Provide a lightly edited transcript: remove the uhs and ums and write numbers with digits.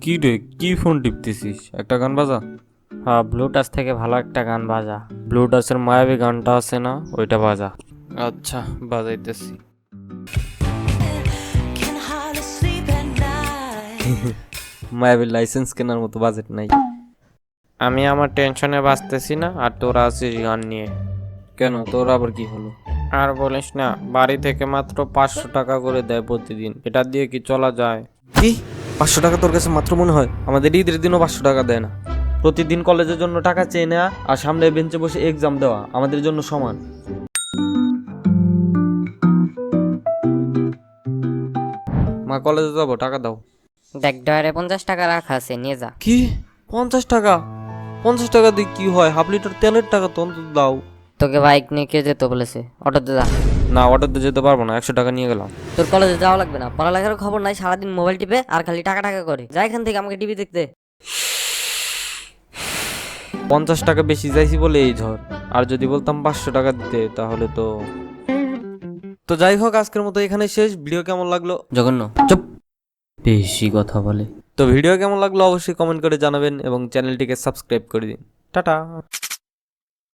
কি রে, কি ফোন টিপতেছিস? একটা গান বাজা। হ্যাঁ, ব্লুটাচ থেকে ভালো একটা গান বাজা। ব্লুটাচের মায়াবী গানটা আছে না, ওইটা বাজা। আচ্ছা, বাজাইতেছি। Can hardly sleep at night. মায়াবীর লাইসেন্স কেনার মতো বাজেট নাই। আমি আমার টেনশনে বাঁচতেছি না, আর তোরা আছিস গান নিয়ে। কেন, তোর আবার কি হলো? আর বলিস না, বাড়ি থেকে মাত্র 500 টাকা করে দেয় প্রতিদিন। এটা দিয়ে কি চলা যায়? কি 500 টাকা তোর কাছে মাত্র মনে হয়? আমাদের ঈদের দিনও 500 টাকা দেয় না। প্রতিদিন কলেজের জন্য টাকা চেয়ে নেওয়া আর সামনে বেঞ্চে বসে এক্সাম দেওয়া আমাদের জন্য সমান। মা, কলেজে যাবো, টাকা দাও। দেখ ডয়ারে 50 টাকা রাখা আছে, নিয়ে যা। কি 50 টাকা? 50 টাকা দিয়ে কি হয়? হাফ লিটার তেলের টাকা তো অন্তত দাও। তোকে বাইক নিয়ে কে যেতে বলেছে? অটোতে যা। না, অটোতে যেতে পারবো না, 100 টাকা নিয়ে গেলাম। তোর কলেজে যাওয়া লাগবে না, পড়ালেখার খবর নাই, সারাদিন মোবাইল টিপে আর খালি টাকা টাকা করে। যা এখান থেকে, আমাকে টিভি দেখতে। 50 টাকা বেশি চাইছি বলে এই ঝড়। আর যদি বলতাম 500 টাকা দিতে, তাহলে তো তো যাই হোক, আজকের মতো এখানে শেষ। ভিডিও কেমন লাগলো? জঘন্য, চুপ, বেশি কথা বলে। তো ভিডিও কেমন লাগলো অবশ্যই কমেন্ট করে জানাবেন এবং চ্যানেলটিকে সাবস্ক্রাইব করে দিন। টাটা।